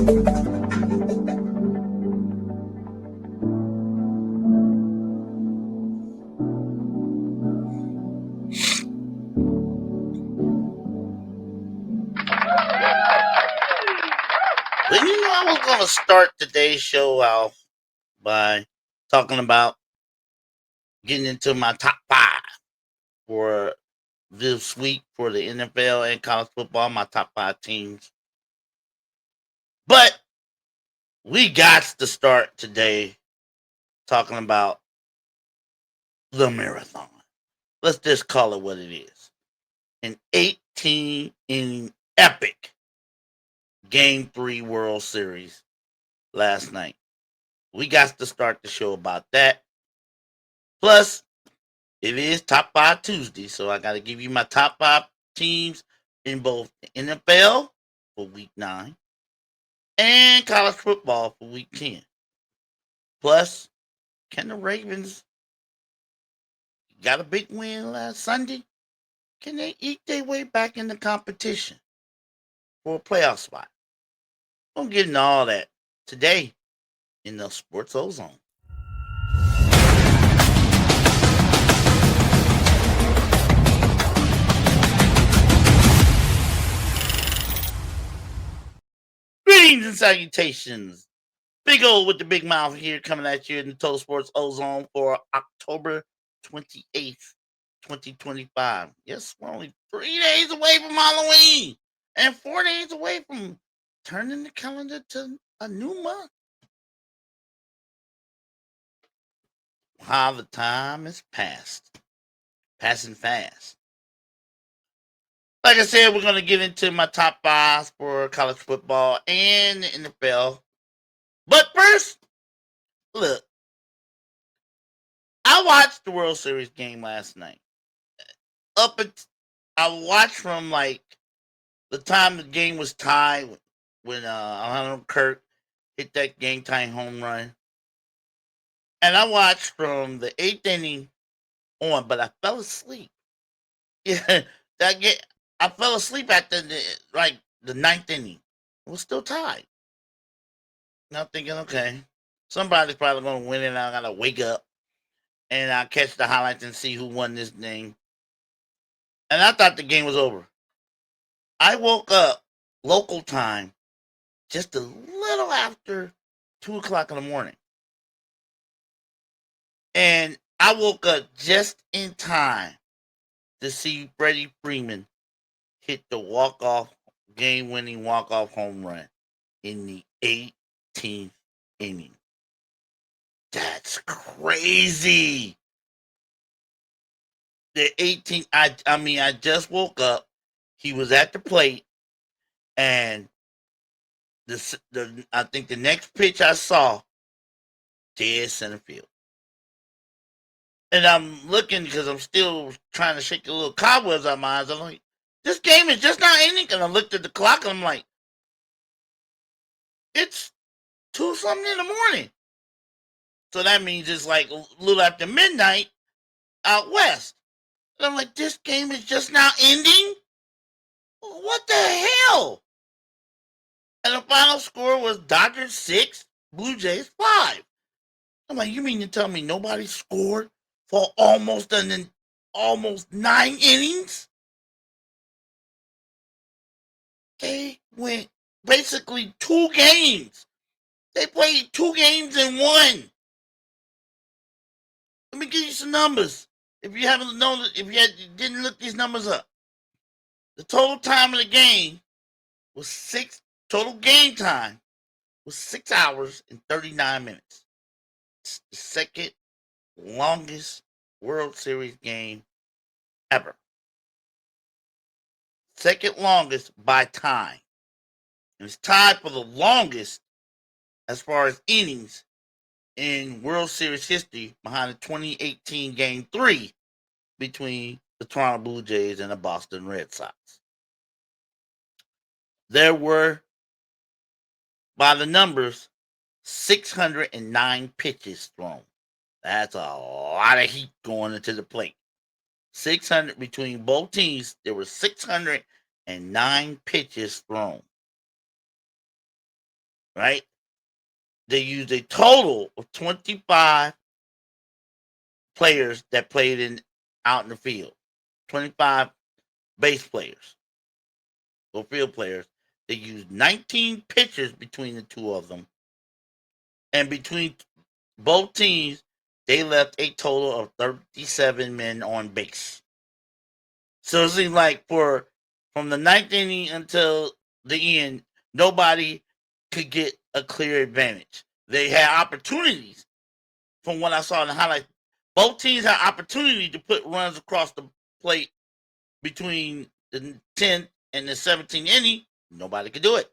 Well, I was going to start today's show out by talking about getting into my top five for this week for the NFL and college football, my top five teams. But we got to start today talking about the marathon. Let's just call it what it is. An 18 inning epic Game 3 World Series last night. We got to start the show about that. Plus, it is Top 5 Tuesday, so I got to give you my top 5 teams in both the NFL for Week 9 and college football for Week 10. Plus, can the Ravens got a big win last Sunday? Can they eke their way back in the competition for a playoff spot? I'm getting all that today in the Sports Ozone. Greetings and salutations. Big O with the big mouth here coming at you in the Total Sports Ozone for October 28th, 2025. Yes, we're only 3 days away from Halloween and 4 days away from turning the calendar to a new month. How the time is passing fast. Like I said, we're going to get into my top five for college football and the NFL. But first, look, I watched the World Series game last night. I watched from like the time the game was tied when Alejandro Kirk hit that game tying home run, and I watched from the eighth inning on, but I fell asleep. Yeah, that get I fell asleep at the ninth inning. It was still tied. And I'm thinking, okay, somebody's probably going to win it. And I gotta wake up and I catch the highlights and see who won this game. And I thought the game was over. I woke up local time just a little after 2 o'clock in the morning. And I woke up just in time to see Freddie Freeman hit the game winning walk off home run in the 18th inning. That's crazy. The 18th, I just woke up. He was at the plate, and I think the next pitch I saw, dead center field. And I'm looking because I'm still trying to shake the little cobwebs out of my eyes. I'm like, this game is just not ending. And I looked at the clock and I'm like, it's 2 something in the morning. So that means it's like a little after midnight out west. And I'm like, this game is just now ending? What the hell? And the final score was Dodgers 6, Blue Jays 5. I'm like, you mean to tell me nobody scored for almost 9 innings? They went basically 2 games. They played 2 games in one. Let me give you some numbers. If you haven't known, if you didn't look these numbers up, the total time of the game was total game time was 6 hours and 39 minutes. It's the second longest World Series game ever. Second longest by time. And it's tied for the longest as far as innings in World Series history behind the 2018 Game 3 between the Toronto Blue Jays and the Boston Red Sox. There were, by the numbers, 609 pitches thrown. That's a lot of heat going into the plate. 600 between both teams, there were 609 pitches thrown. right? They used a total of 25 players that played out in the field. 25 base players or field players. They used 19 pitchers between the two of them. And between both teams, they left a total of 37 men on base. So it seems like from the ninth inning until the end, nobody could get a clear advantage. They had opportunities. From what I saw in the highlights, both teams had opportunity to put runs across the plate between the 10th and the 17th inning. Nobody could do it.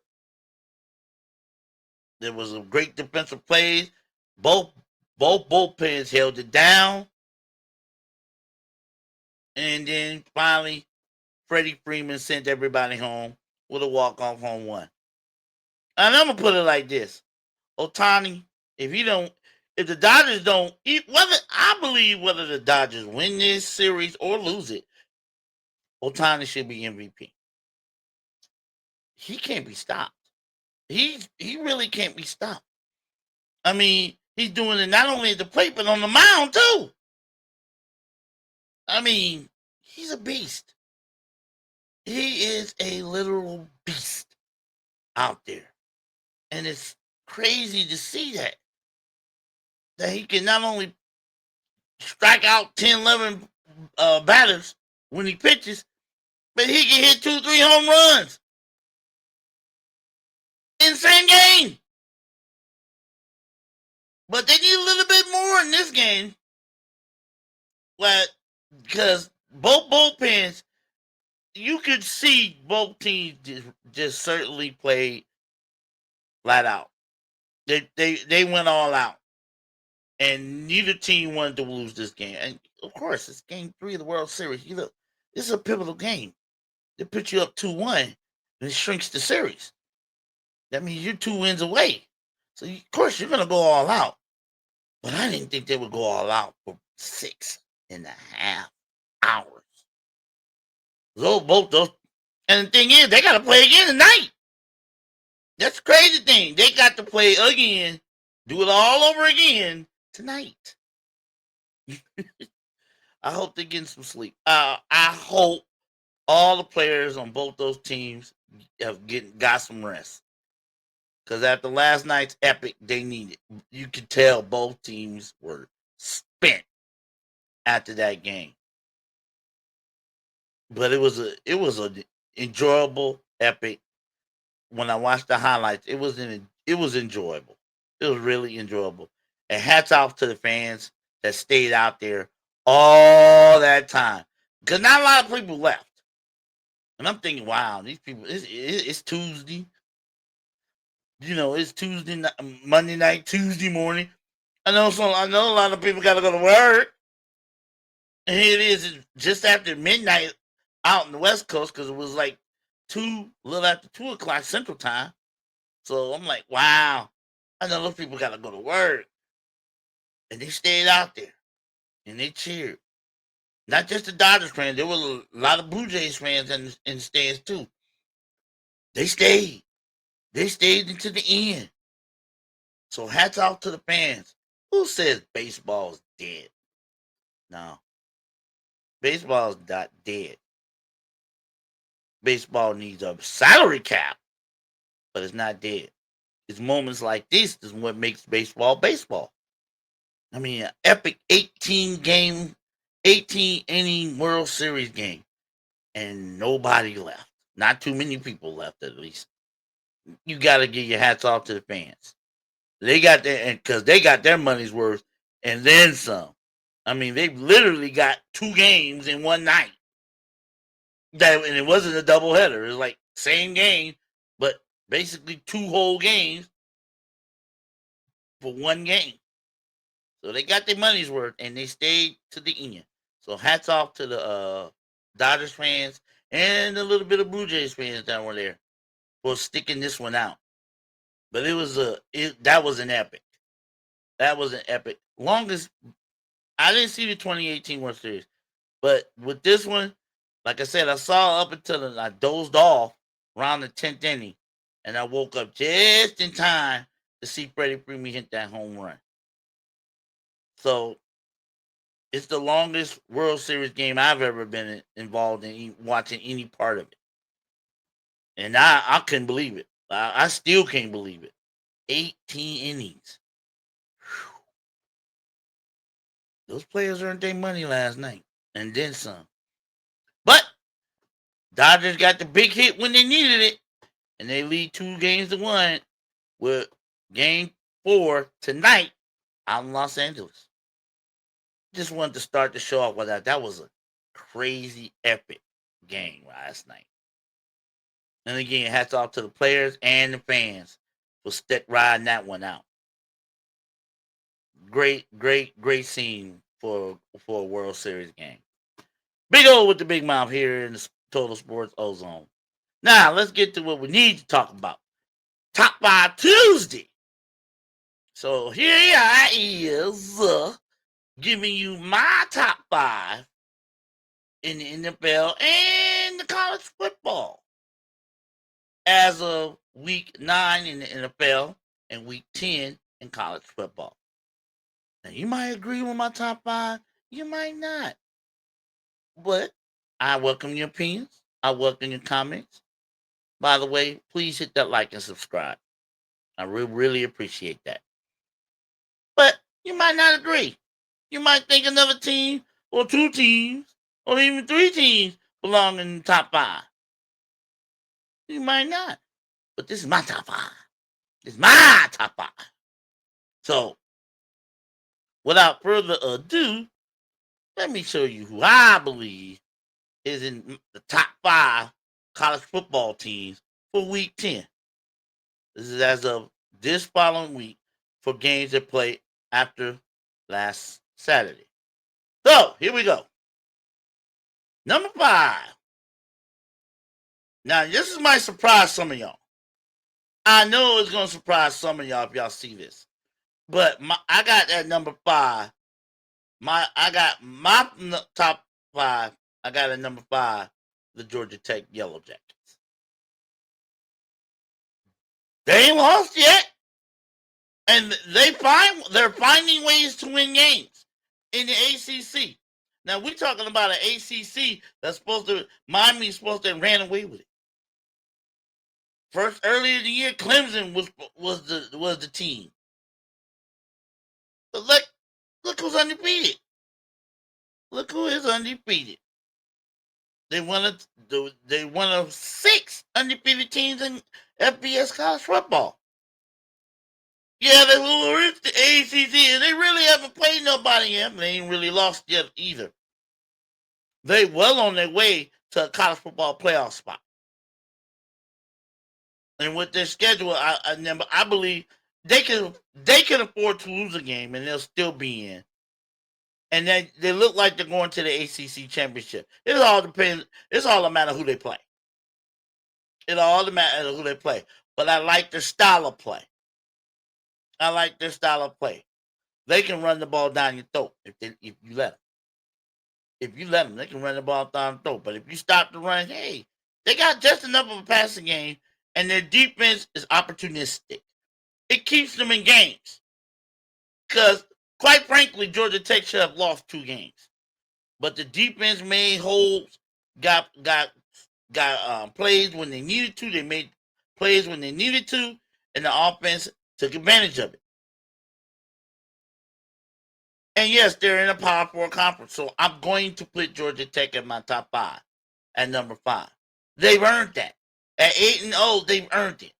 There was a great defensive plays. Both bullpens held it down. And then finally, Freddie Freeman sent everybody home with a walk-off home run. And I'm gonna put it like this: Ohtani, if the Dodgers don't, whether the Dodgers win this series or lose it, Ohtani should be MVP. He can't be stopped. He really can't be stopped. I mean, he's doing it not only at the plate but on the mound too. I mean, he's a beast. He is a literal beast out there. And it's crazy to see that he can not only strike out 10, 11 batters when he pitches, but he can hit 2, 3 home runs. Insane game. But they need a little bit more in this game. Because both bullpens, you could see both teams just certainly played flat out. They went all out. And neither team wanted to lose this game. And of course, it's game 3 of the World Series. You look, this is a pivotal game. They put you up 2-1, and it shrinks the series. That means you're 2 wins away. So of course you're gonna go all out. But I didn't think they would go all out for 6.5 hours. Both those, and the thing is, they got to play again tonight. That's the crazy thing. They got to play again, do it all over again tonight. I hope they're getting some sleep. I hope all the players on both those teams have got some rest. Because after last night's epic, they needed. You could tell both teams were spent after that game. But it was an enjoyable epic. When I watched the highlights, it was enjoyable. It was really enjoyable. And hats off to the fans that stayed out there all that time. Because not a lot of people left. And I'm thinking, wow, these people, it's Tuesday. It's Tuesday night, Monday night, Tuesday morning. I know a lot of people got to go to work. And here it is, it's just after midnight out in the West Coast because it was like a little after 2 o'clock Central Time. So I'm like, wow, I know those people got to go to work. And they stayed out there and they cheered. Not just the Dodgers fans, there were a lot of Blue Jays fans in the stands too. They stayed. They stayed until the end. So hats off to the fans. Who says baseball is dead? No. Baseball is not dead. Baseball needs a salary cap, but it's not dead. It's moments like this is what makes baseball baseball. I mean, an epic 18 inning World Series game, and nobody left. Not too many people left, at least. You got to give your hats off to the fans. They got because they got their money's worth and then some. I mean, they literally got 2 games in one night. And it wasn't a doubleheader. It was like same game, but basically 2 whole games for one game. So they got their money's worth and they stayed to the end. So hats off to the Dodgers fans and a little bit of Blue Jays fans that were there for sticking this one out. But that was an epic. That was an epic. Longest. I didn't see the 2018 World Series, but with this one, like I said, I saw up until I dozed off around the 10th inning, and I woke up just in time to see Freddie Freeman hit that home run. So it's the longest World Series game I've ever been involved in watching any part of it, and I couldn't believe it. I still can't believe it. 18 innings. Whew. Those players earned their money last night, and then some. But Dodgers got the big hit when they needed it, and they lead 2-1 with Game 4 tonight out in Los Angeles. Just wanted to start the show off with that. That was a crazy, epic game last night. And again, hats off to the players and the fans for stick riding that one out. Great, great, great scene for a World Series game. Big O with the big mouth here in the Total Sports Ozone. Now, let's get to what we need to talk about. Top 5 Tuesday. So here I is giving you my top 5 in the NFL and the college football as of week 9 in the NFL and week 10 in college football. Now, you might agree with my top 5, you might not. But I welcome your opinions. I welcome your comments. By the way, please hit that like and subscribe. I really appreciate that. But you might not agree. You might think another team or 2 teams or even 3 teams belong in the top 5. You might not. But this is my top 5. This is my top 5. So, without further ado, let me show you who I believe is in the top 5 college football teams for week 10. This is as of this following week for games that play after last Saturday. So, here we go. Number 5. Now, this is might surprise some of y'all. I know it's going to surprise some of y'all if y'all see this. But I got that number 5. I got my top 5. I got at number 5, the Georgia Tech Yellow Jackets. They ain't lost yet. And they're finding ways to win games in the ACC. Now we're talking about an ACC that's Miami's supposed to have ran away with it. First, earlier in the year, Clemson was the team. But look who's undefeated. Look who is undefeated. They one of 6 undefeated teams in FBS college football. Yeah, they will reach the ACC, and they really haven't played nobody yet. They ain't really lost yet either. They well on their way to a college football playoff spot. And with their schedule, I believe they can afford to lose a game and they'll still be in. And they look like they're going to the ACC championship. It all depends. It's all a matter of who they play. It all matter who they play. But I like their style of play. They can run the ball down your throat if you let them. If you let them, they can run the ball down the throat. But if you stop the run, hey, they got just enough of a passing game, and their defense is opportunistic. It keeps them in games. Because, quite frankly, Georgia Tech should have lost 2 games. But the defense made holds, got plays when they needed to. They made plays when they needed to, and the offense took advantage of it. And yes, they're in a Power 4 conference, so I'm going to put Georgia Tech at my top 5, at number 5. They've earned that. At 8-0, they've earned it.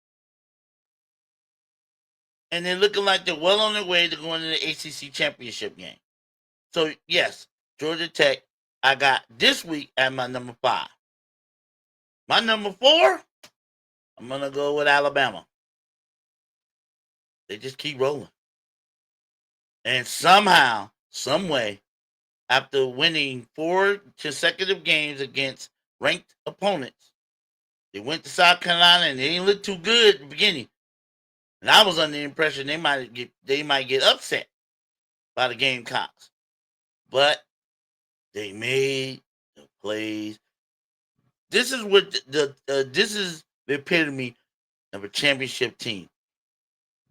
And they're looking like they're well on their way to going to the ACC championship game. So, yes, Georgia Tech, I got this week at my number 5. My number 4, I'm going to go with Alabama. They just keep rolling. And somehow, some way, after winning 4 consecutive games against ranked opponents, they went to South Carolina and they didn't look too good at the beginning. And I was under the impression they might get upset by the Gamecocks. But they made the plays. This is what this is the epitome of a championship team.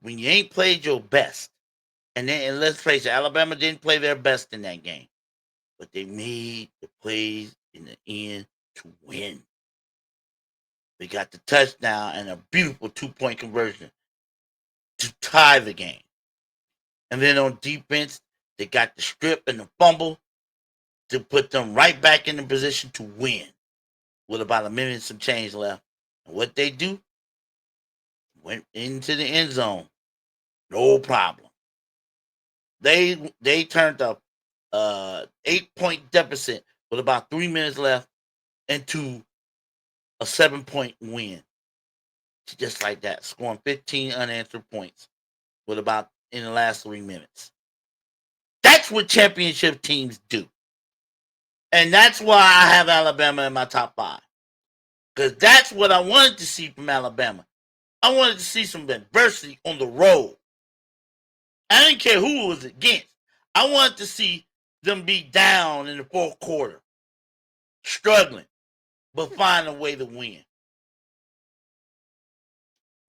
When you ain't played your best, and let's face it, Alabama didn't play their best in that game, but they made the plays in the end to win. They got the touchdown and a beautiful 2-point conversion to tie the game. And then on defense, they got the strip and the fumble to put them right back in the position to win with about a minute and some change left. And what they do, went into the end zone, no problem. They turned a 8-point deficit with about 3 minutes left into a 7-point win. Just like that, scoring 15 unanswered points with about in the last 3 minutes. That's what championship teams do. And that's why I have Alabama in my top 5. Because that's what I wanted to see from Alabama. I wanted to see some adversity on the road. I didn't care who it was against. I wanted to see them be down in the fourth quarter, struggling, but find a way to win.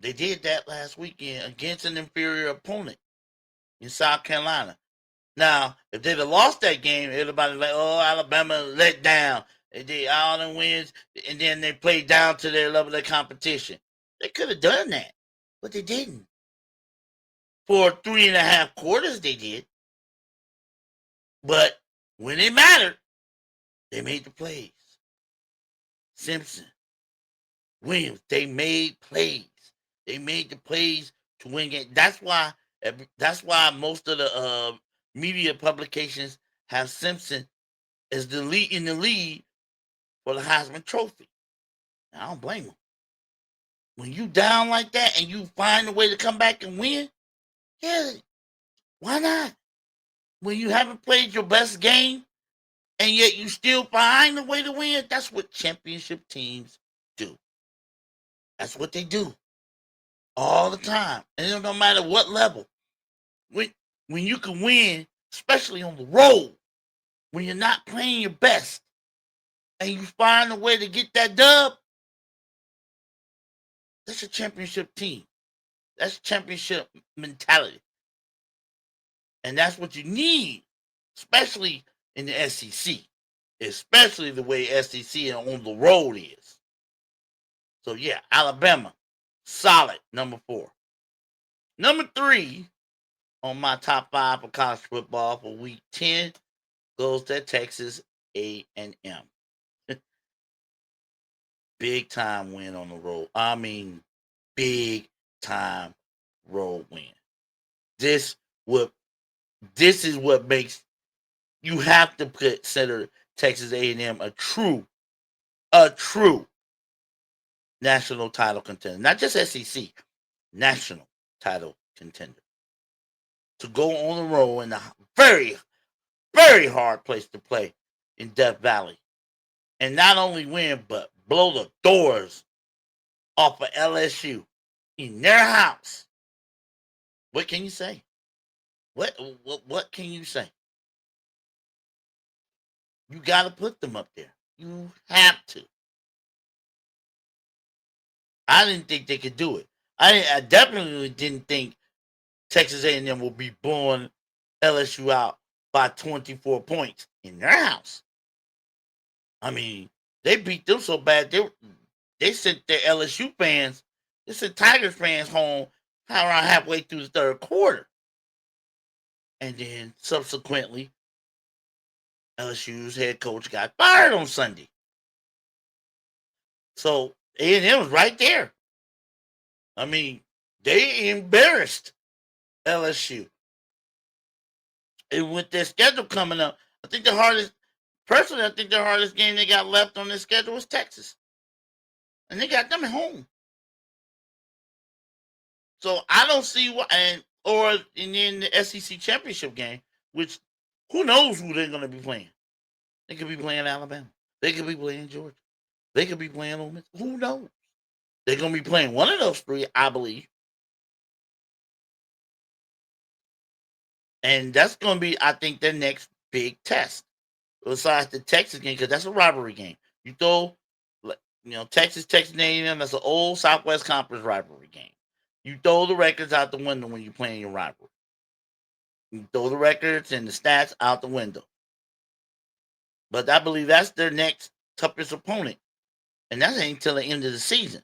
They did that last weekend against an inferior opponent in South Carolina. Now, if they'd have lost that game, everybody's like, oh, Alabama let down. They did all the wins, and then they played down to their level of competition. They could have done that, but they didn't. For 3.5 quarters, they did. But when it mattered, they made the plays. Simpson, Williams, they made plays. They made the plays to win games. That's why most of the media publications have Simpson as the lead in the lead for the Heisman Trophy. I don't blame him. When you down like that and you find a way to come back and win, yeah, why not? When you haven't played your best game and yet you still find a way to win, that's what championship teams do. That's what they do all the time. And it don't matter what level. When you can win, especially on the road, when you're not playing your best and you find a way to get that dub, that's a championship team. That's championship mentality. And that's what you need, especially in the SEC, especially the way SEC on the road is. So, yeah, Alabama, solid, number 4. Number 3 on my top 5 for college football for week 10 goes to Texas A&M. Big time win on the road. I mean, big time road win. This is what makes you have to consider Texas A&M a true national title contender, not just SEC, national title contender. To go on the road in a very, very hard place to play in Death Valley, and not only win but blow the doors off of LSU in their house. What can you say? What can you say? You got to put them up there. You have to. I didn't think they could do it. I definitely didn't think Texas A&M will be blowing LSU out by 24 points in their house. I mean, they beat them so bad they sent their LSU fans, they sent Tigers fans home around halfway through the third quarter. And then subsequently, LSU's head coach got fired on Sunday. So A&M was right there. I mean, they embarrassed LSU. And with their schedule coming up, I think the hardest game they got left on their schedule was Texas. And they got them at home. So I don't see why, and in the SEC championship game, which who knows who they're going to be playing. They could be playing Alabama. They could be playing Georgia. They could be playing Ole Miss. Who knows? They're going to be playing one of those 3, I believe. And that's going to be, I think, their next big test. Besides the Texas game, because that's a rivalry game. You throw Texas A&M. That's an old Southwest Conference rivalry game. You throw the records out the window when you're playing your rivalry. You throw the records and the stats out the window. But I believe that's their next toughest opponent, and that ain't until the end of the season.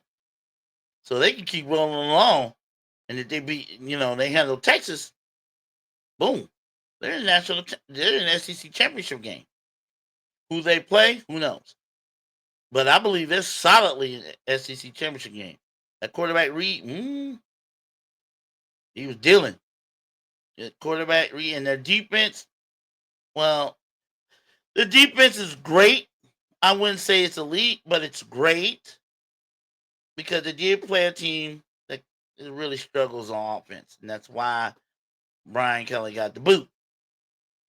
So they can keep rolling along, and if they beat, they handle Texas, boom, they're in the SEC championship game. Who they play, who knows? But I believe they're solidly in the SEC championship game. That quarterback Reed, he was dealing. The quarterback Reed and their defense. Well, the defense is great. I wouldn't say it's elite, but it's great because they did play a team that really struggles on offense, and that's why Brian Kelly got the boot.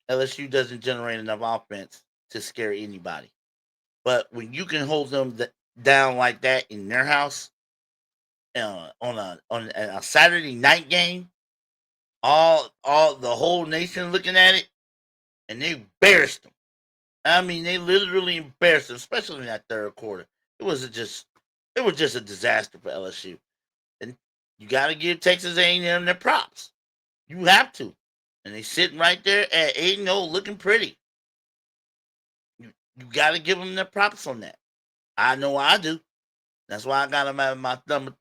LSU doesn't generate enough offense to scare anybody. But when you can hold them down like that in their house on a Saturday night game, all the whole nation looking at it, and they embarrassed them. I mean, they literally embarrassed them, especially in that third quarter. It was just a disaster for LSU, and you got to give Texas A&M their props. You have to, and they sitting right there at 8-0, looking pretty. You got to give them their props on that. I know I do. That's why I got them at my number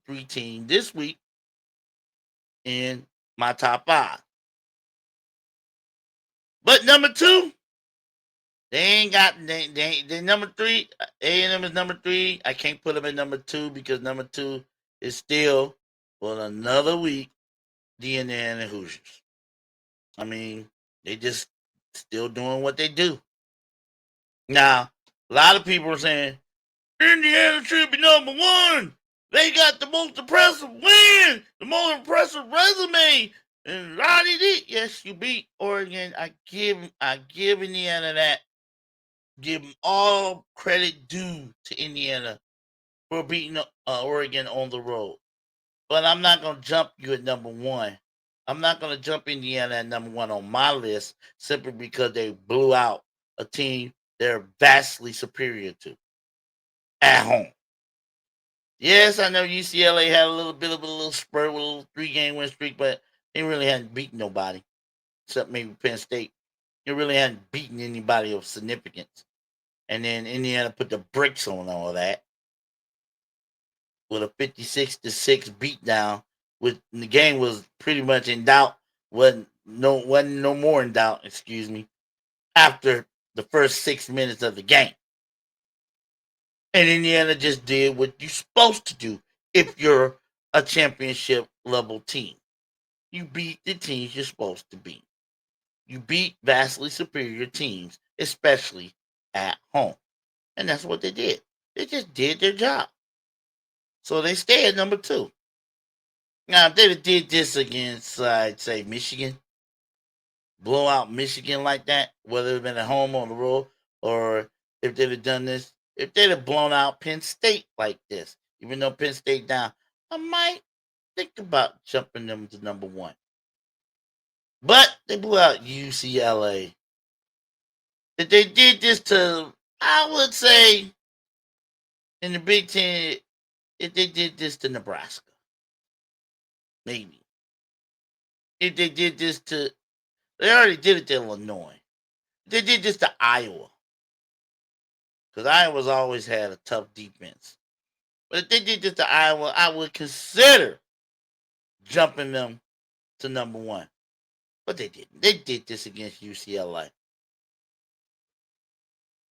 three team this week in my top 5. But number 2, they ain't got they number 3. A&M is number 3. I can't put them at number 2 because number 2 is still for another week the Indiana Hoosiers. I mean, they just still doing what they do. Now, a lot of people are saying Indiana should be number 1. They got the most impressive win, the most impressive resume, and la-di-di. Yes, you beat Oregon. I give Indiana that. Give them all credit due to Indiana for beating Oregon on the road. But I'm not going to jump you at number 1. I'm not going to jump Indiana at number 1 on my list simply because they blew out a team they're vastly superior to at home. Yes, I know UCLA had a little bit of a little spurt with a little 3-game win streak, but they really hadn't beaten nobody except maybe Penn State. They really hadn't beaten anybody of significance. And then Indiana put the brakes on all of that with a 56-6 beatdown. The game was pretty much in doubt. wasn't no more in doubt. Excuse me. After the first 6 minutes of the game, and Indiana just did what you're supposed to do if you're a championship level team. You beat the teams you're supposed to beat. You beat vastly superior teams, especially at home. And that's what they did. They just did their job. So they stay at number 2. Now, if they did this against, I'd say, Michigan, blow out Michigan like that, whether it's been at home on the road, or if they'd have done this, if they'd have blown out Penn State like this, even though Penn State down, I might think about jumping them to number 1. But they blew out UCLA. If they did this to, I would say, in the Big Ten, if they did this to Nebraska, maybe. If they did this to, they already did it to Illinois. If they did this to Iowa, because Iowa's always had a tough defense. But if they did this to Iowa, I would consider jumping them to number 1. But they didn't. They did this against UCLA.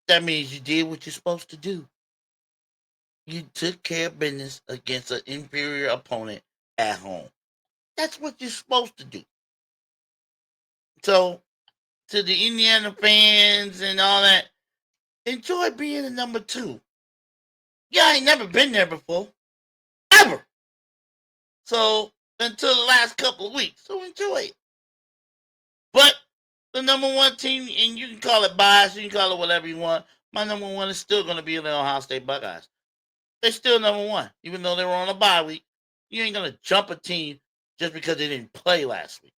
That means you did what you're supposed to do. You took care of business against an inferior opponent at home. That's what you're supposed to do. So, to the Indiana fans and all that, enjoy being a number 2. Yeah, I ain't never been there before. Ever. So, until the last couple of weeks. So, enjoy it. But the number 1 team, and you can call it bias, you can call it whatever you want. My number 1 is still going to be the Ohio State Buckeyes. They're still number 1, even though they were on a bye week. You ain't going to jump a team just because they didn't play last week.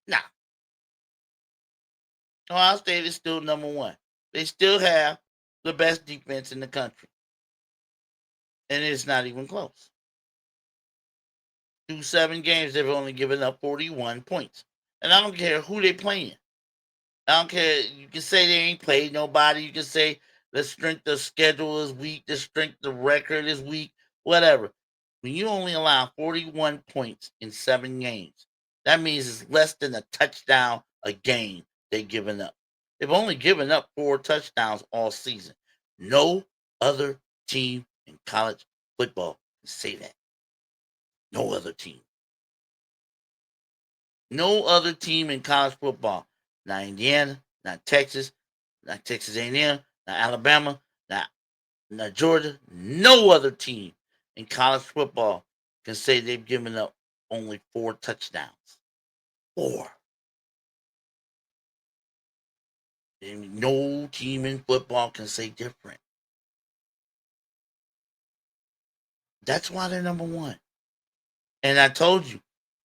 Nah. Ohio State is still number 1. They still have the best defense in the country. And it's not even close. Through 7 games, they've only given up 41 points. And I don't care who they playing. I don't care. You can say they ain't played nobody. You can say the strength of schedule is weak. The strength of record is weak. Whatever. When you only allow 41 points in 7 games, that means it's less than a touchdown a game they've given up. They've only given up 4 touchdowns all season. No other team in college football can say that. No other team. No other team in college football. Not Indiana, not Texas A&M, not Alabama, not Georgia. No other team in college football can say they've given up only 4 touchdowns. 4. And no team in football can say different. That's why they're number 1. And I told you,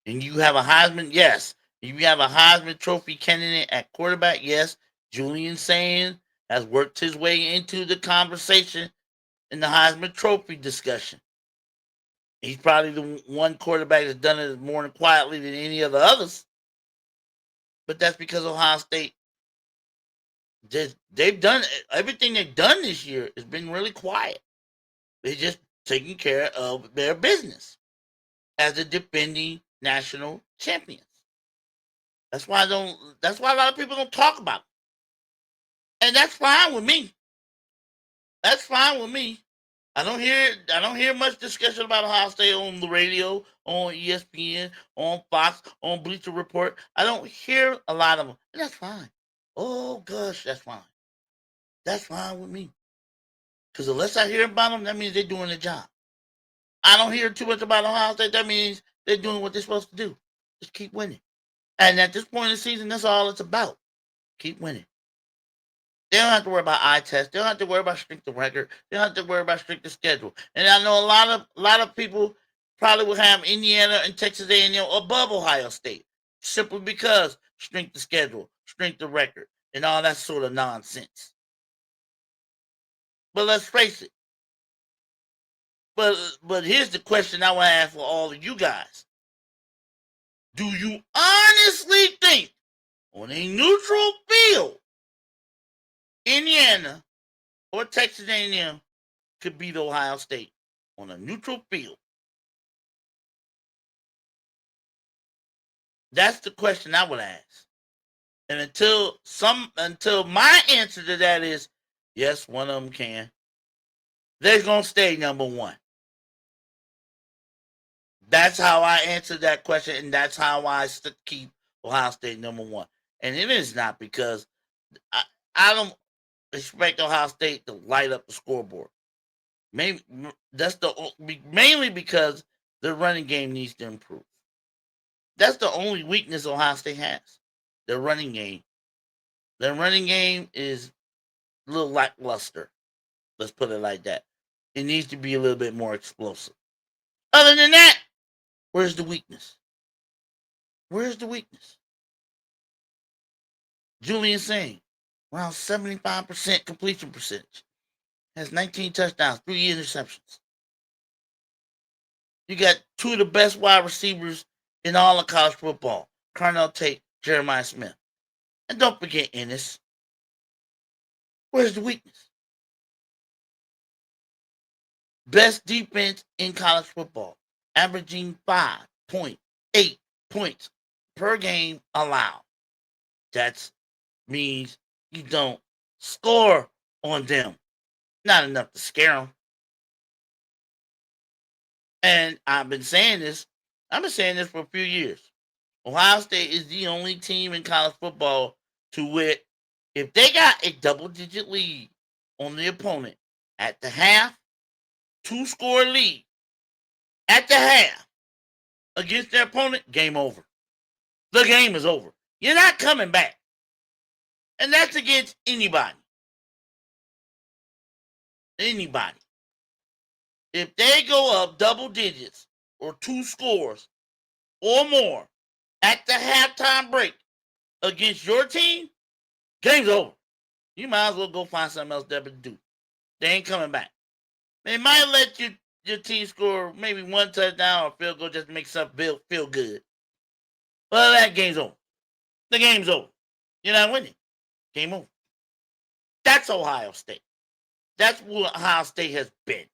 and you have a Heisman, yes. You have a Heisman Trophy candidate at quarterback, yes. Julian Sayin has worked his way into the conversation in the Heisman Trophy discussion. He's probably the one quarterback that's done it more quietly than any of the others. But that's because Ohio State, they've done everything they've done this year has been really quiet. They're just taking care of their business as the defending national champions. That's why a lot of people don't talk about it. And that's fine with me. That's fine with me. I don't hear much discussion about Ohio State on the radio, on ESPN, on Fox, on Bleacher Report. I don't hear a lot of them, and that's fine. Oh gosh, that's fine. That's fine with me. Because unless I hear about them, that means they're doing their job. I don't hear too much about Ohio State. That means they're doing what they're supposed to do. Just keep winning. And at this point in the season, that's all it's about. Keep winning. They don't have to worry about eye test. They don't have to worry about strength of record. They don't have to worry about strength of schedule. And I know a lot of people probably will have Indiana and Texas A&M above Ohio State simply because strength of schedule, strength of record, and all that sort of nonsense. But let's face it. But here's the question I want to ask for all of you guys. Do you honestly think on a neutral field, Indiana or Texas A&M could beat Ohio State on a neutral field? That's the question I would ask. And until my answer to that is yes, one of them can, they're gonna stay number 1. That's how I answer that question, and that's how I keep Ohio State number 1. And it is not because I don't expect Ohio State to light up the scoreboard. Maybe mainly because the running game needs to improve. That's the only weakness Ohio State has. Their running game. Their running game is a little lackluster. Let's put it like that. It needs to be a little bit more explosive. Other than that, where's the weakness? Where's the weakness? Julian Sayin, around 75% completion percentage. Has 19 touchdowns, 3 interceptions. You got 2 of the best wide receivers in all of college football. Carnell Tate, Jeremiah Smith. And don't forget Ennis. Where's the weakness? Best defense in college football. Averaging 5.8 points per game allowed. That means you don't score on them. Not enough to scare them. And I've been saying this for a few years. Ohio State is the only team in college football to wit, if they got a double-digit lead on the opponent at the half, 2-score lead at the half against their opponent, game over. The game is over. You're not coming back. And that's against anybody. Anybody. If they go up double digits or 2 scores or more at the halftime break against your team, game's over. You might as well go find something else to do. They ain't coming back. They might let you your team score maybe one touchdown or field goal just to make something feel good. Well, that game's over. The game's over. You're not winning. Game over. That's Ohio State. That's what Ohio State has been.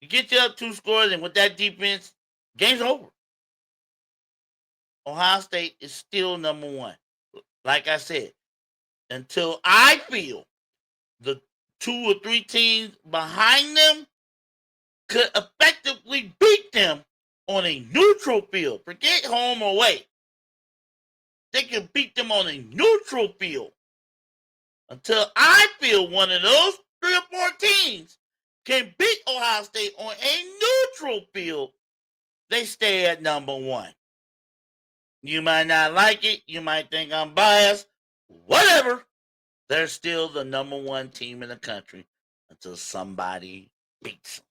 You get you up 2 scores, and with that defense, game's over. Ohio State is still number 1. Like I said, until I feel the 2 or 3 teams behind them could effectively beat them on a neutral field. Forget home or away. They can beat them on a neutral field. Until I feel one of those 3 or 4 teams can beat Ohio State on a neutral field, they stay at number 1. You might not like it. You might think I'm biased. Whatever. They're still the number 1 team in the country until somebody beats them.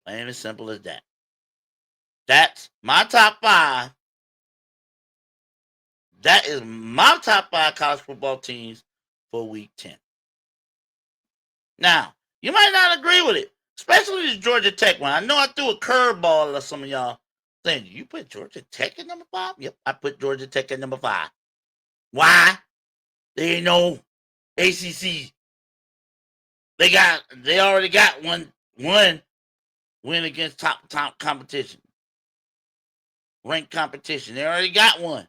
Plain as simple as that. That's my top 5. That is my top 5 college football teams for week 10. Now, you might not agree with it, especially the Georgia Tech one. I know I threw a curveball at some of y'all saying, you put Georgia Tech at number 5? Yep, I put Georgia Tech at number 5. Why? They ain't no ACC. They already got one win against top competition. Ranked competition. They already got one.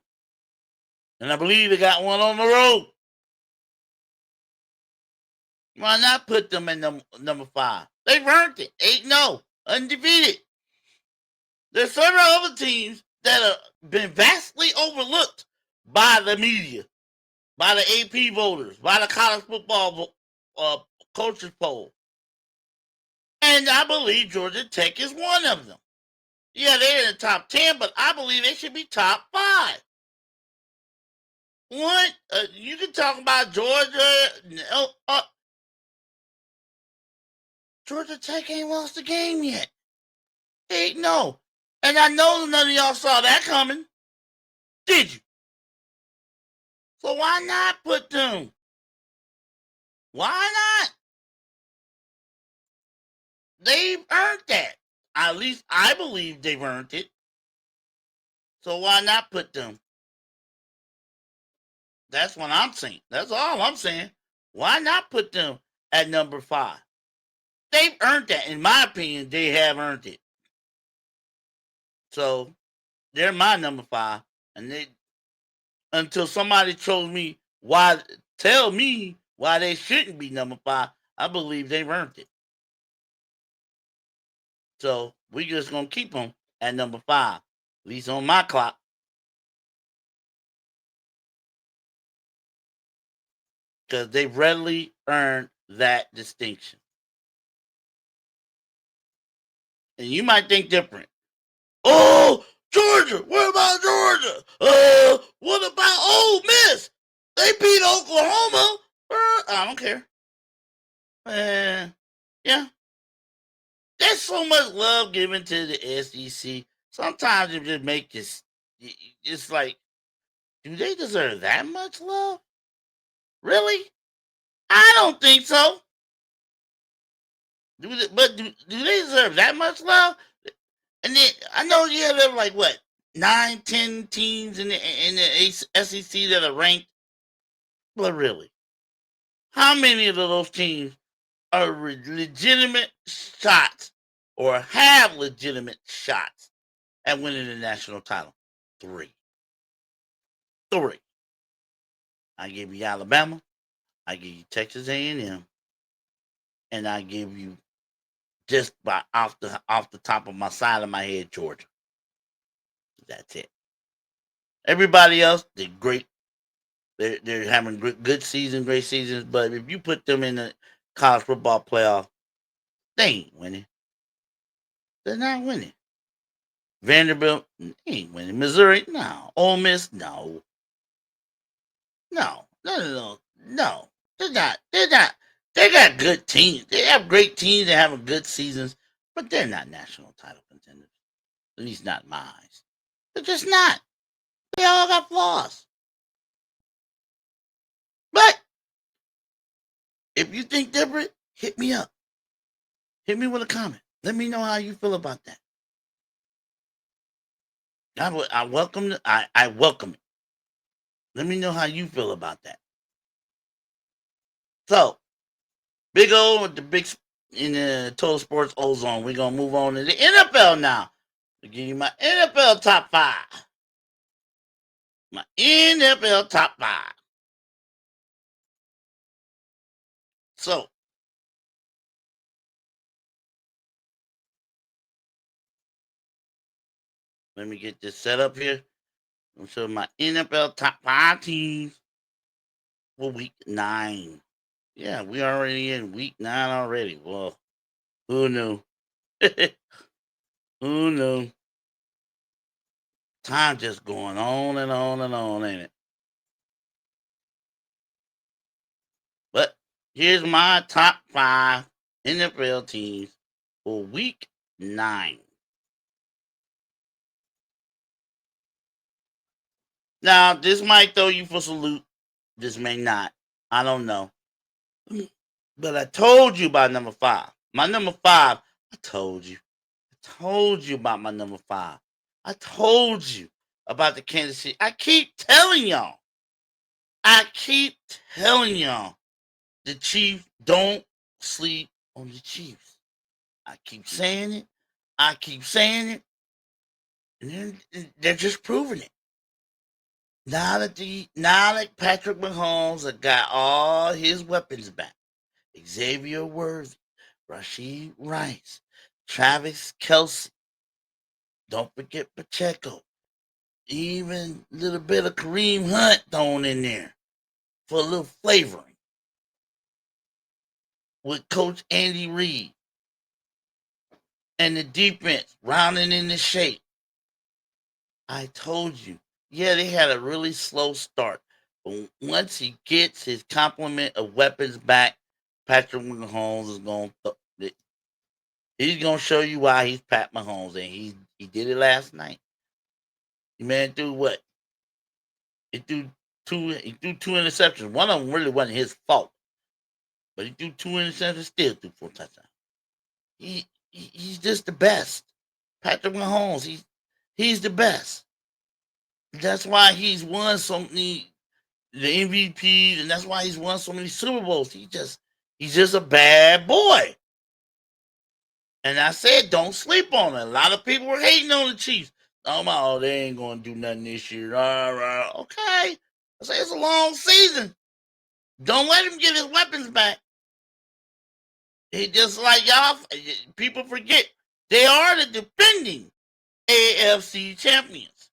And I believe they got one on the road. Why not put them in number 5? They've earned it. 8-0. Undefeated. There's several other teams that have been vastly overlooked by the media, by the AP voters, by the college football coaches poll. And I believe Georgia Tech is one of them. Yeah, they're in the top 10, but I believe they should be top 5. What? You can talk about Georgia. Georgia Tech ain't lost the game yet. 8-0. And I know none of y'all saw that coming. Did you? So why not put them? Why not? They've earned that. At least I believe they've earned it. So why not put them? That's what I'm saying. That's all I'm saying. Why not put them at number 5? They've earned that. In my opinion, they have earned it. So they're my number 5. And they, until somebody tell me why they shouldn't be number 5, I believe they've earned it. So we just gonna keep them at number 5, at least on my clock. Because they've readily earned that distinction. And you might think different. Oh, Georgia, what about Georgia? What about Ole Miss? They beat Oklahoma. I don't care. Yeah. There's so much love given to the SEC. Sometimes it just makes this. It's like, do they deserve that much love? Really? I don't think so. Do they deserve that much love? And then I know you have like what 9, 10 teams in the SEC that are ranked, but really, how many of those teams are legitimate shots or have legitimate shots at winning the national title? 3. I give you Alabama, I give you Texas A&M, and I give you just off the top of my side of my head, Georgia. That's it. Everybody else, they're great. They're having good seasons, great seasons. But if you put them in the college football playoff, they ain't winning. They're not winning. Vanderbilt, they ain't winning. Missouri, no. Ole Miss, no. No. They're not. They got good teams. They have great teams. They're having good seasons, but they're not national title contenders. At least not in my eyes. They're just not. They all got flaws. But if you think different, hit me up. Hit me with a comment. Let me know how you feel about that. I welcome I welcome it. Let me know how you feel about that. So, Big O with the big in the Total Sports Ozone. We're gonna move on to the NFL now. I'll give you my NFL top 5. My NFL top 5. So, let me get this set up here. I'm showing my NFL top 5 teams for week 9. Yeah, we already in week 9 already. Well, who knew? Who knew? Time just going on and on and on, ain't it? But here's my top 5 NFL teams for week 9. Now, this might throw you for salute. This may not. I don't know. But I told you about number 5. My number 5, I told you. I told you about my number 5. I told you about the Kansas City. I keep telling y'all. The Chiefs, don't sleep on the Chiefs. I keep saying it. And they're just proving it. Now that Patrick Mahomes has got all his weapons back, Xavier Worthy, Rashid Rice, Travis Kelce, don't forget Pacheco, even a little bit of Kareem Hunt thrown in there for a little flavoring with Coach Andy Reid and the defense rounding in the shape. I told you. Yeah, they had a really slow start. But once he gets his complement of weapons back, Patrick Mahomes is going to he's going to show you why he's Pat Mahomes, and he did it last night. The man threw what? He threw two interceptions. One of them really wasn't his fault, but he threw 2 interceptions, still threw 4 touchdowns. He's just the best. Patrick Mahomes, he's the best. That's why he's won so many the MVP, and that's why he's won so many Super Bowls. He's just a bad boy. And I said, don't sleep on it. A lot of people were hating on the Chiefs. Oh, they ain't gonna do nothing this year. All right, okay. I say it's a long season. Don't let him get his weapons back. He just like y'all. People forget they are the defending AFC champions,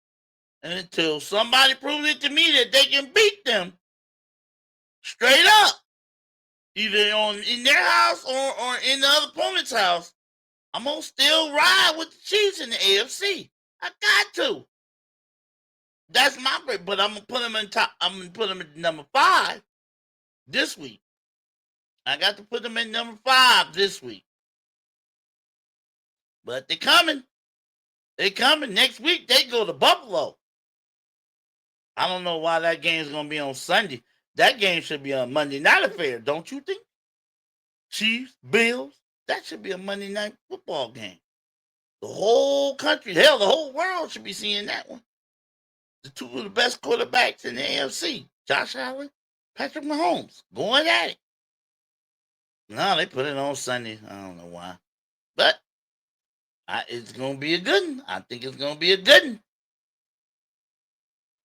and until somebody proves it to me that they can beat them straight up, either in their house or in the other opponent's house, I'm gonna still ride with the Chiefs in the AFC. I got to. That's my pick, but I'm gonna put them in top. I'm gonna put them at number 5 this week. I got to put them at number 5 this week. But they're coming. They coming next week. They go to Buffalo. I don't know why that game's gonna be on Sunday. That game should be on Monday night affair, don't you think? Chiefs, Bills. That should be a Monday night football game. The whole country, hell, the whole world should be seeing that one. The 2 of the best quarterbacks in the AFC, Josh Allen, Patrick Mahomes, going at it. No, they put it on Sunday. I don't know why. But it's going to be a good one. I think it's going to be a good one.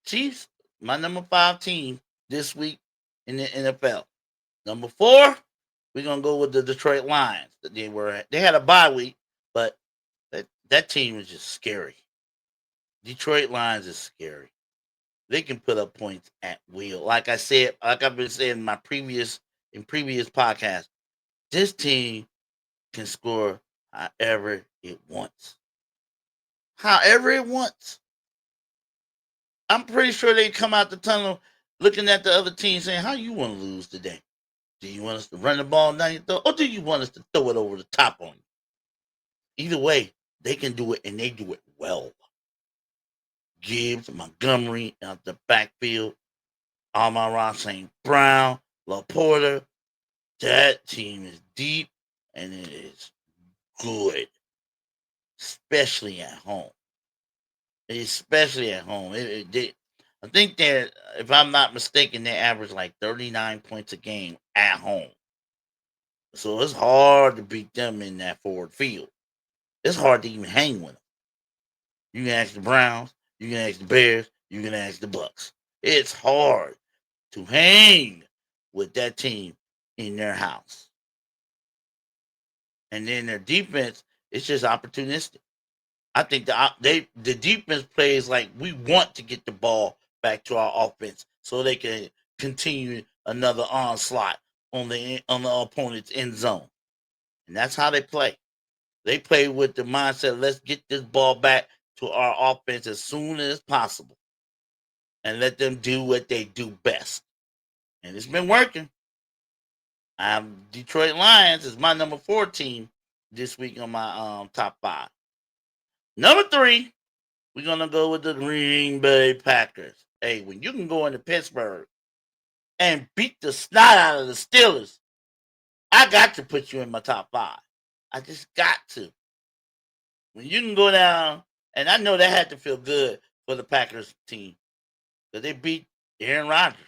Chiefs, my number 5 team this week in the NFL. Number 4, we're going to go with the Detroit Lions. They had a bye week, but that team is just scary. Detroit Lions is scary. They can put up points at will. Like I said, like I've been saying in my previous podcasts, this team can score however it wants. However it wants. I'm pretty sure they come out the tunnel looking at the other team saying, how you want to lose today? Do you want us to run the ball down your throat, or do you want us to throw it over the top on you? Either way, they can do it, and they do it well. Gibbs, Montgomery out the backfield, Amon-Ra St. Brown, LaPorta. That team is deep, and it is good, especially at home. Especially at home. I think that, if I'm not mistaken, they average like 39 points a game at home. So it's hard to beat them in that forward field. It's hard to even hang with them. You can ask the Browns, you can ask the Bears, you can ask the Bucks. It's hard to hang with that team in their house. And then their defense is just opportunistic. I think the defense plays like we want to get the ball back to our offense so they can continue another onslaught on the opponent's end zone, and that's how they play. They play with the mindset: let's get this ball back to our offense as soon as possible, and let them do what they do best. And it's been working. Detroit Lions is my number 4 team this week on my top 5. Number 3, we're gonna go with the Green Bay Packers. Hey, when you can go into Pittsburgh and beat the snot out of the Steelers, I got to put you in my top 5. I just got to. When you can go down, and I know that had to feel good for the Packers team, because they beat Aaron Rodgers,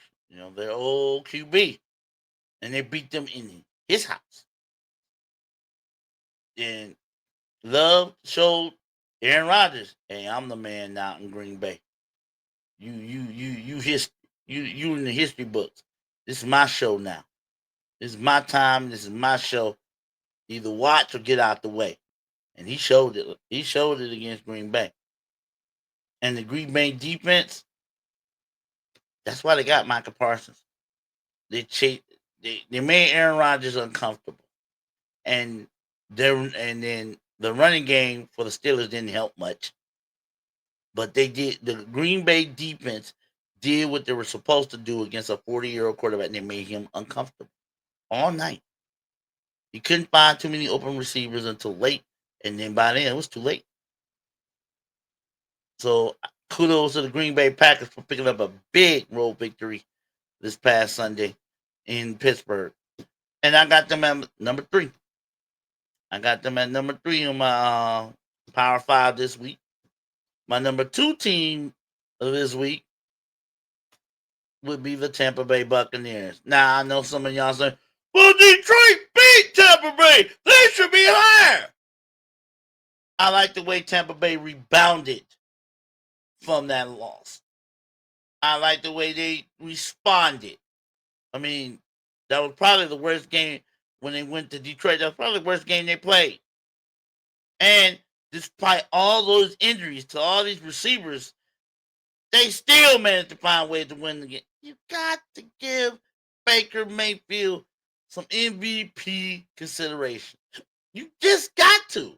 their old QB, and they beat them in his house. And Love showed Aaron Rodgers, hey, I'm the man now in Green Bay. You in the history books. This is my show now. This is my time. This is my show. Either watch or get out the way. And he showed it. He showed it against Green Bay. And the Green Bay defense, that's why they got Micah Parsons. They made Aaron Rodgers uncomfortable. And then the running game for the Steelers didn't help much. But they did. The Green Bay defense did what they were supposed to do against a 40-year-old quarterback, and they made him uncomfortable all night. He couldn't find too many open receivers until late, and then by then it was too late. So kudos to the Green Bay Packers for picking up a big road victory this past Sunday in Pittsburgh. And I got them at number 3. I got them at number 3 on my Power 5 this week. My number 2 team of this week would be the Tampa Bay Buccaneers. Now, I know some of y'all say, well, Detroit beat Tampa Bay. They should be higher. I like the way Tampa Bay rebounded from that loss. I like the way they responded. I mean, that was probably the worst game when they went to Detroit. That was probably the worst game they played. And despite all those injuries to all these receivers, they still managed to find ways to win the game. You got to give Baker Mayfield some MVP consideration. You just got to.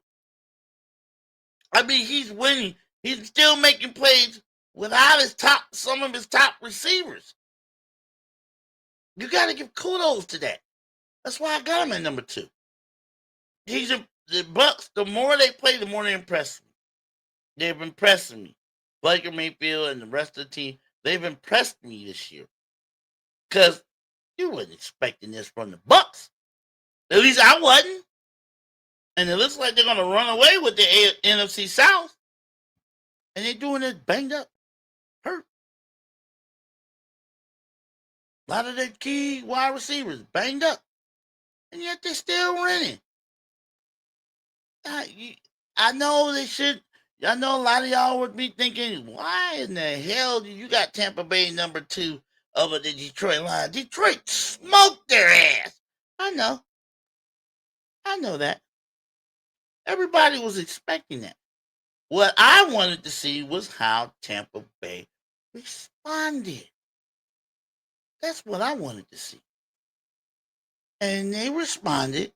I mean, he's winning. He's still making plays without some of his top receivers. You got to give kudos to that. That's why I got him at number 2. The Bucks. The more they play, the more they impress me. They've impressed me. Baker Mayfield and the rest of the team, they've impressed me this year. Because you wasn't expecting this from the Bucks. At least I wasn't. And it looks like they're going to run away with the NFC South. And they're doing it banged up, hurt. A lot of their key wide receivers banged up. And yet they're still winning. I know they should. I know a lot of y'all would be thinking, why in the hell do you got Tampa Bay number 2 over the Detroit Lions? Detroit smoked their ass. I know that. Everybody was expecting that. What I wanted to see was how Tampa Bay responded. That's what I wanted to see. And they responded,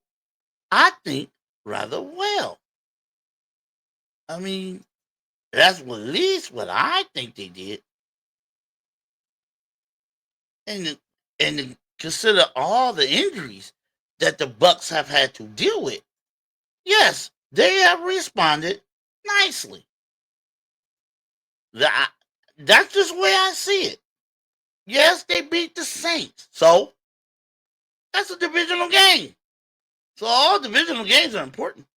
I think, rather well. I mean, that's at least what I think they did. And to consider all the injuries that the Bucks have had to deal with, yes, they have responded nicely. That's just the way I see it. Yes, they beat the Saints. So, that's a divisional game. So all divisional games are important.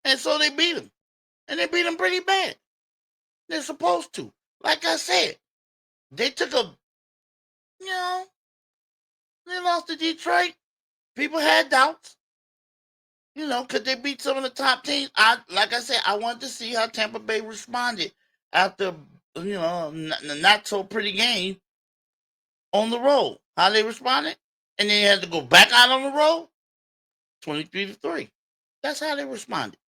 And so they beat them. And they beat them pretty bad. They're supposed to. Like I said, they took you know, they lost to Detroit. People had doubts, could they beat some of the top teams? Like I said, I wanted to see how Tampa Bay responded after, not so pretty game on the road. How they responded, and then they had to go back out on the road, 23-3. That's how they responded.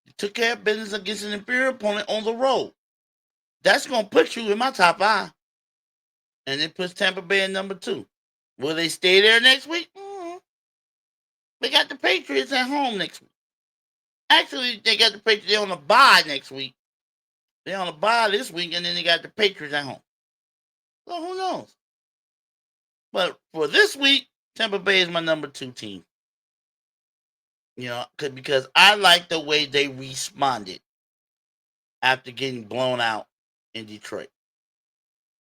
They took care of business against an inferior opponent on the road. That's gonna put you in my top 5, and it puts Tampa Bay in number 2. Will they stay there next week? They got the Patriots at home next week. Actually, they got the Patriots. They're on a bye next week. They're on a bye this week, and then they got the Patriots at home. So who knows? But for this week, Tampa Bay is my number 2 team. Because I like the way they responded after getting blown out in Detroit.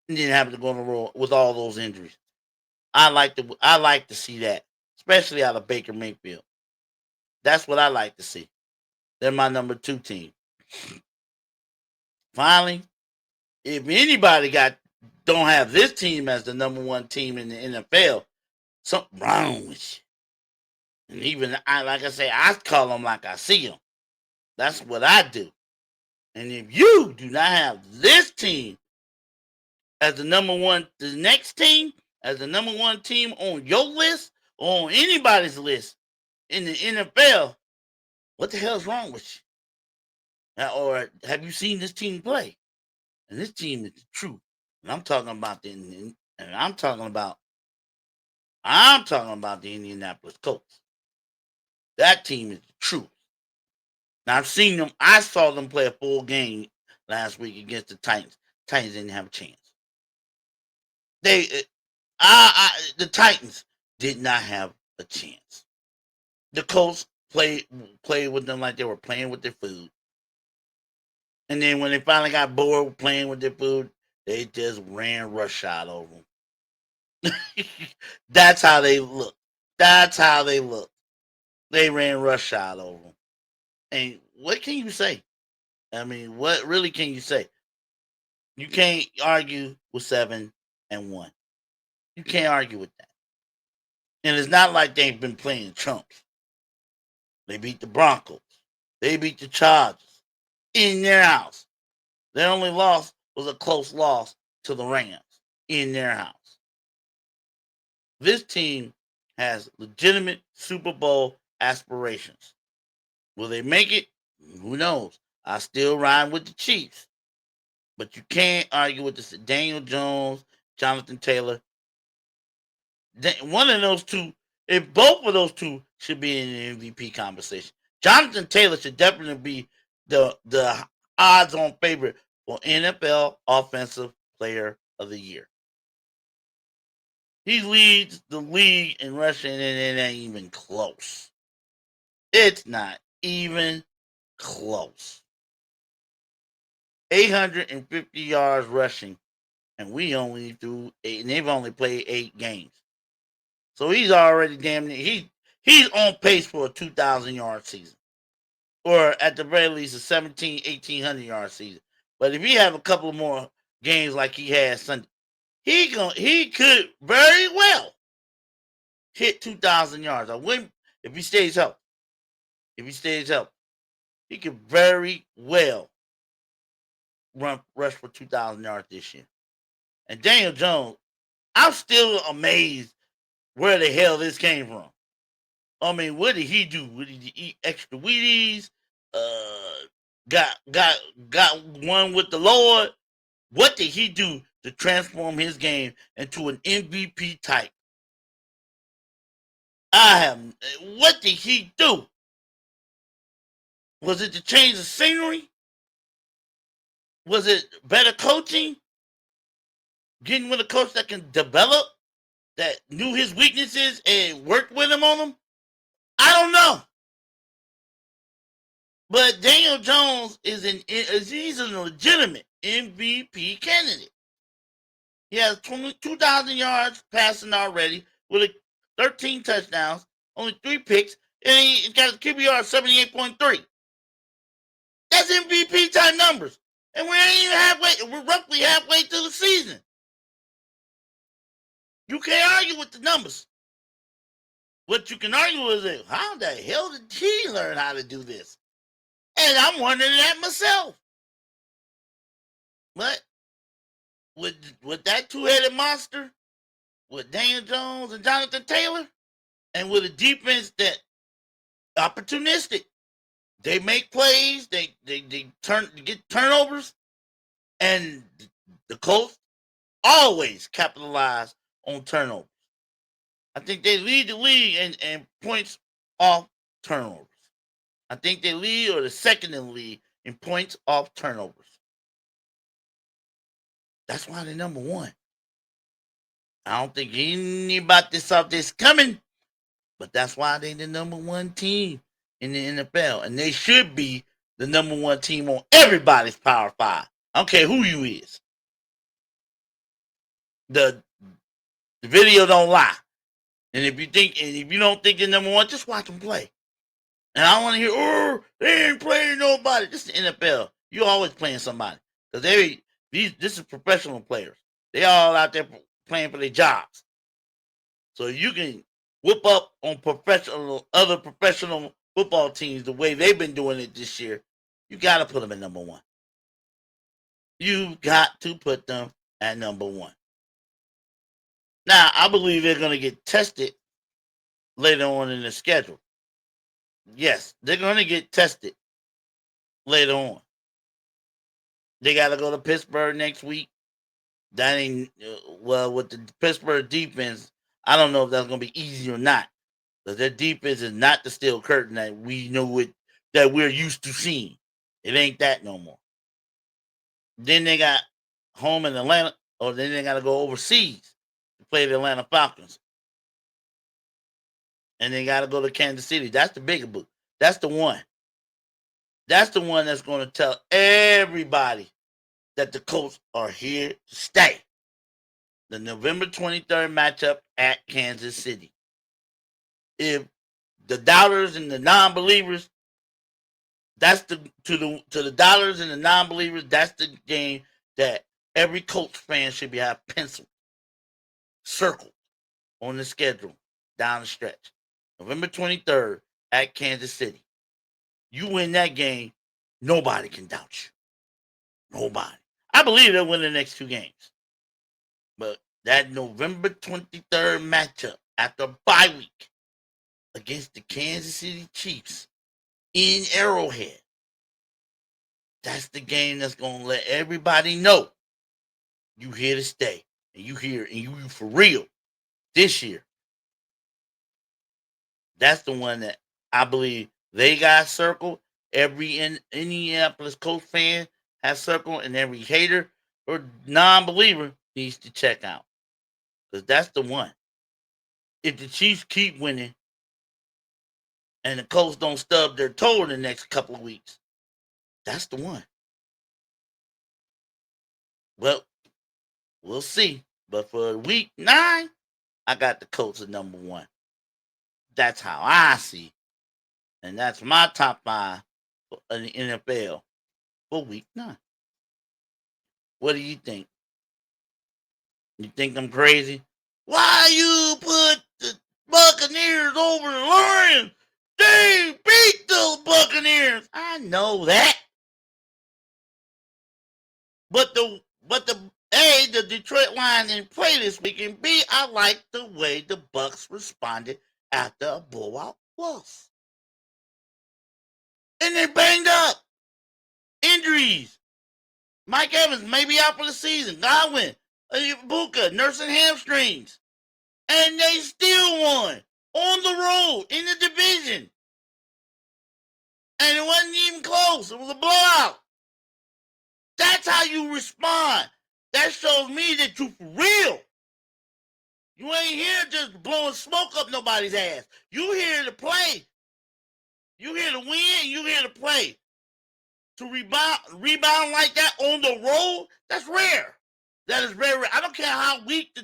And then having to go on the road with all those injuries. I like to see that, especially out of Baker Mayfield. That's what I like to see. They're my number 2 team. Finally, if anybody don't have this team as the number 1 team in the NFL, something wrong with you. And even like I say, I call them like I see them. That's what I do. And if you do not have this team as the number 1, the next team as the number 1 team on your list or on anybody's list in the NFL, what the hell is wrong with you? Or have you seen this team play? And this team is the truth. And I'm talking about the Indianapolis Colts. That team is the truth. Now I've seen them. I saw them play a full game last week against the Titans. Titans didn't have a chance. The Titans did not have a chance. The Colts played with them like they were playing with their food. And then when they finally got bored playing with their food, they just ran roughshod over them. That's how they look. They ran roughshod over them. And what can you say? I mean, what really can you say? You can't argue with 7-1. You can't argue with that. And it's not like they've been playing chumps. They beat the Broncos. They beat the Chargers in their house. Their only loss was a close loss to the Rams in their house. This team has legitimate Super Bowl aspirations. Will they make it? Who knows? I still ride with the Chiefs. But you can't argue with this Daniel Jones, Jonathan Taylor. One of those two, if both of those two should be in the MVP conversation. Jonathan Taylor should definitely be the odds-on favorite for NFL Offensive Player of the Year. He leads the league in rushing, and it ain't even close. It's not even close. 850 yards rushing, and we only threw 8, and they've only played 8 games. So he's already damn near, he's on pace for a 2,000-yard season. Or at the very least a 1,800-yard season. But if he have a couple more games like he had Sunday, he could very well hit 2,000 yards. I wouldn't if he stays healthy. He could very well rush for 2,000 yards this year. And Daniel Jones, I'm still amazed where the hell this came from. I mean, what did he do? Did he eat extra Wheaties? Got one with the Lord. What did he do to transform his game into an MVP type? What did he do? Was it to change the scenery? Was it better coaching? Getting with a coach that can develop, that knew his weaknesses and worked with him on them? I don't know. But Daniel Jones he's a legitimate MVP candidate. He has 2,000 yards passing already with 13 touchdowns, only 3 picks, and he's got a QBR of 78.3. That's MVP type numbers. And we ain't even halfway. We're roughly halfway through the season. You can't argue with the numbers. What you can argue with is, how the hell did he learn how to do this? And I'm wondering that myself. But with that two-headed monster, with Daniel Jones and Jonathan Taylor, and with a defense that opportunistic, they make plays, they get turnovers, and the Colts always capitalize on turnovers. I think they lead the league in points off turnovers. I think they lead or the second in the league in points off turnovers. That's why they're number one. I don't think anybody saw this coming, but that's why they're the number one team in the NFL. And they should be the number one team on everybody's Power 5. I don't care who you is. The video don't lie. And if you don't think they're number one, just watch them play. And I want to hear, oh, they ain't playing nobody. This is the NFL. You always playing somebody. Because this is professional players. They all out there playing for their jobs. So you can whip up on other professional football teams the way they've been doing it this year. You got to put them at number one. You got to put them at number one. Now, I believe they're going to get tested later on in the schedule. Yes, they're going to get tested later on. They got to go to Pittsburgh next week. That ain't, well, with the Pittsburgh defense, I don't know if that's going to be easy or not. Because their defense is not the steel curtain that we know it, that we're used to seeing. It ain't that no more. Then they got home in Atlanta, or then they got to go overseas to play the Atlanta Falcons. And they got to go to Kansas City. That's the bigger book. That's the one. That's the one that's going to tell everybody that the Colts are here to stay. The November 23rd matchup at Kansas City. If the doubters and the non-believers, that's to the doubters and the non-believers, that's the game that every Colts fan should be have penciled, circled on the schedule down the stretch. November 23rd at Kansas City. You win that game, nobody can doubt you. Nobody. I believe they'll win the next two games. But that November 23rd matchup after bye week against the Kansas City Chiefs in Arrowhead, that's the game that's going to let everybody know you here to stay. And you here, and you for real this year. That's the one that I believe they got circled. Every Indianapolis Colts fan has circled, and every hater or non-believer needs to check out. Because that's the one. If the Chiefs keep winning and the Colts don't stub their toe in the next couple of weeks, that's the one. Well, we'll see. But for week 9, I got the Colts at number one. That's how I see. And that's my top 5 in the NFL for week 9. What do you think? You think I'm crazy? Why you put the Buccaneers over the Lions? They beat the Buccaneers. I know that. But the Detroit Lions didn't play this week, and B, I like the way the Bucs responded after a blowout loss. And they banged up. Injuries. Mike Evans may be out for the season. Godwin, Buka, nursing hamstrings. And they still won on the road in the division. And it wasn't even close. It was a blowout. That's how you respond. That shows me that you for real. You ain't here just blowing smoke up nobody's ass. You here to play. You here to win. You here to play. To rebound like that on the road, that's rare. That is very rare. I don't care how weak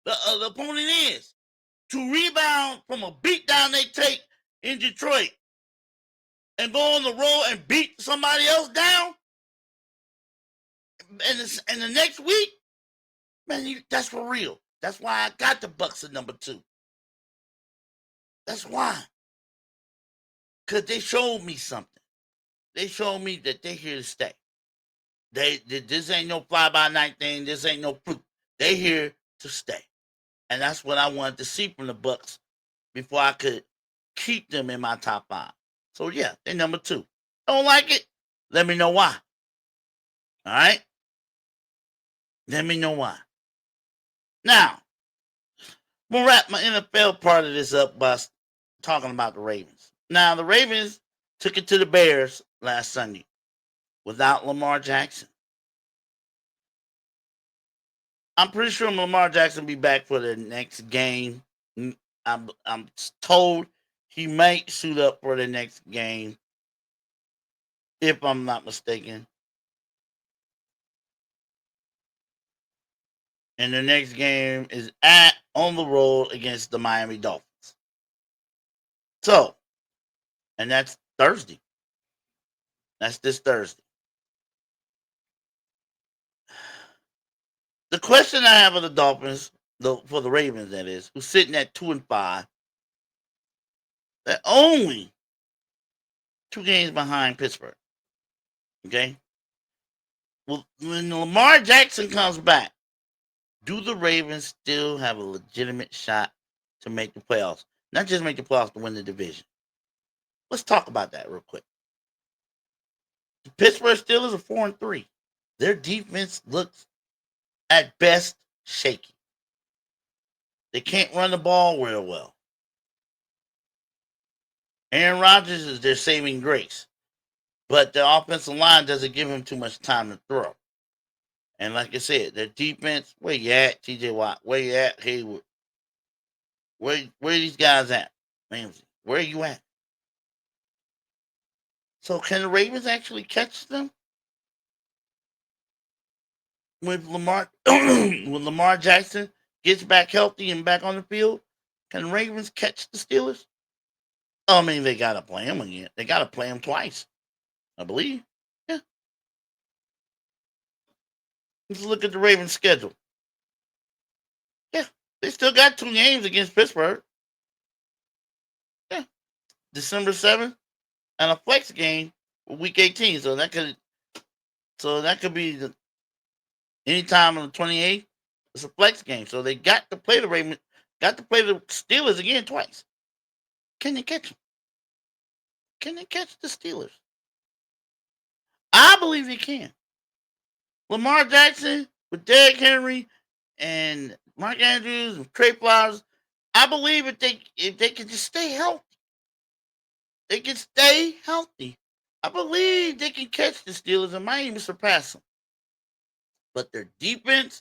the opponent is. To rebound from a beatdown they take in Detroit and go on the road and beat somebody else down, and the next week, man, that's for real. That's why I got the Bucks at number 2. That's why, because they showed me something. They showed me that they're here to stay. This ain't no fly by night thing. This ain't no fluke. They here to stay, and that's what I wanted to see from the Bucks before I could keep them in my top 5. So yeah, they're number 2. Don't like it? Let me know why. All right, let me know why. Now, I'm gonna wrap my NFL part of this up by talking about the Ravens. Now, the Ravens took it to the Bears last Sunday without Lamar Jackson. I'm pretty sure Lamar Jackson will be back for the next game. I'm told he might suit up for the next game, if I'm not mistaken. And the next game is on the road against the Miami Dolphins. So, and that's Thursday. That's this Thursday. The question I have of the Dolphins, for the Ravens, that is, who's sitting at 2-5, they're only 2 games behind Pittsburgh. Okay? Well, when Lamar Jackson comes back, do the Ravens still have a legitimate shot to make the playoffs? Not just make the playoffs, to win the division. Let's talk about that real quick. The Pittsburgh Steelers are 4-3. Their defense looks at best shaky. They can't run the ball real well. Aaron Rodgers is their saving grace, but the offensive line doesn't give him too much time to throw. And like I said, their defense, where you at, TJ Watt? Where you at, Hayward? Where are these guys at? Ramsey, where are you at? So can the Ravens actually catch them? With Lamar Jackson gets back healthy and back on the field, can the Ravens catch the Steelers? I mean, they gotta play them again. They gotta play them twice, I believe. Yeah. Let's look at the Ravens' schedule. Yeah, they still got 2 games against Pittsburgh. Yeah, December 7th and a flex game for Week 18. So that could be anytime on the 28th. It's a flex game, so they got to play the Ravens. Got to play the Steelers again twice. Can they catch them? Can they catch the Steelers? I believe they can. Lamar Jackson with Derrick Henry and Mark Andrews and Trey Flowers. I believe if they can just stay healthy, they can stay healthy. I believe they can catch the Steelers and might even surpass them. But the defense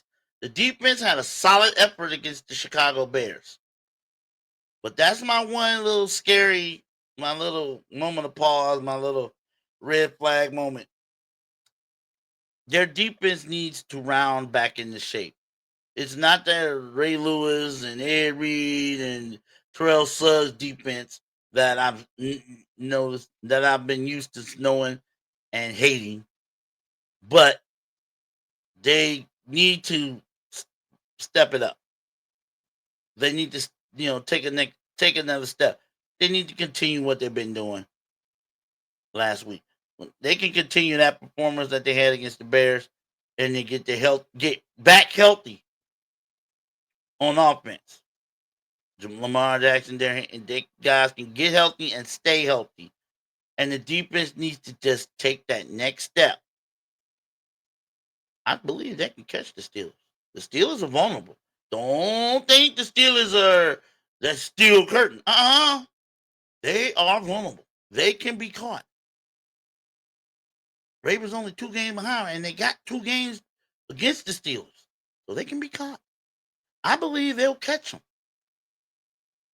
had a solid effort against the Chicago Bears. But that's my one little scary, my little moment of pause, my little red flag moment. Their defense needs to round back into shape. It's not that Ray Lewis and Ed Reed and Terrell Suggs defense that I've noticed, that I've been used to knowing and hating, but they need to step it up. They need to, take another step. They need to continue what they've been doing last week. They can continue that performance that they had against the Bears, and they get back healthy on offense. Lamar Jackson, they guys can get healthy and stay healthy, and the defense needs to just take that next step. I believe they can catch the Steelers. The Steelers are vulnerable. Don't think the Steelers are that steel curtain. They are vulnerable. They can be caught. Ravens only 2 games behind, and they got 2 games against the Steelers, so they can be caught. I believe they'll catch them.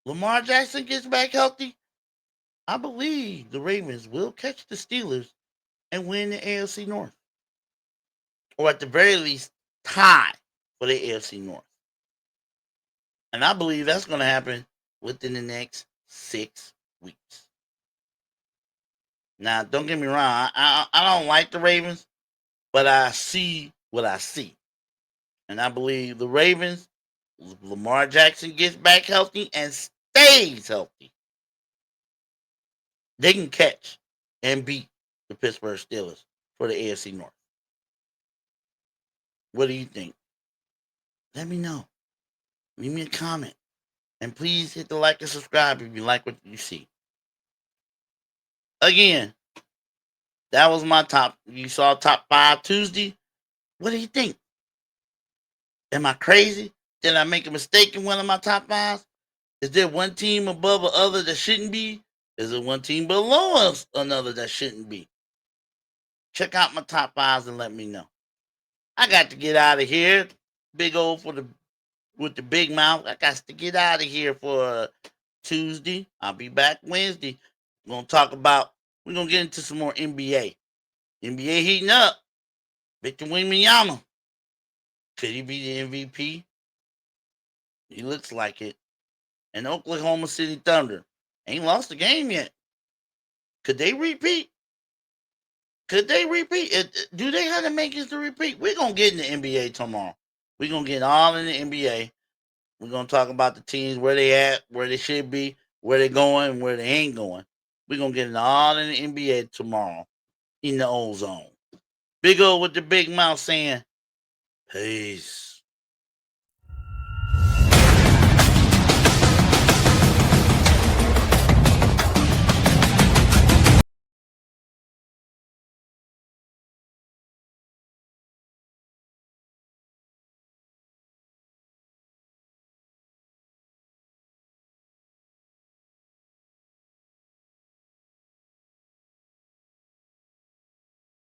Lamar Jackson gets back healthy. I believe the Ravens will catch the Steelers and win the AFC North, or at the very least, tie for the AFC North. And I believe that's going to happen within the next 6 weeks. Now, don't get me wrong. I don't like the Ravens, but I see what I see. And I believe the Ravens, Lamar Jackson gets back healthy and stays healthy, they can catch and beat the Pittsburgh Steelers for the AFC North. What do you think? Let me know. Leave me a comment. And please hit the like and subscribe if you like what you see. Again, that was my top. You saw top 5 Tuesday. What do you think? Am I crazy? Did I make a mistake in one of my top 5s? Is there one team above the other that shouldn't be? Is there one team below us another that shouldn't be? Check out my top 5s and let me know. I got to get out of here. Big old for the with the big mouth. I got to get out of here for Tuesday. I'll be back Wednesday. We're gonna talk about. We're gonna get into some more NBA. NBA heating up. Victor Wembanyama. Could he be the MVP? He looks like it. And Oklahoma City Thunder ain't lost a game yet. Could they repeat? Could they repeat? Do they have the makings to repeat? We're gonna get in the NBA tomorrow. We're gonna get all in the NBA. We're gonna talk about the teams, where they at, where they should be, where they going, and where they ain't going. We're gonna get it all in the NBA tomorrow in the old zone. Big O with the big mouth saying, peace.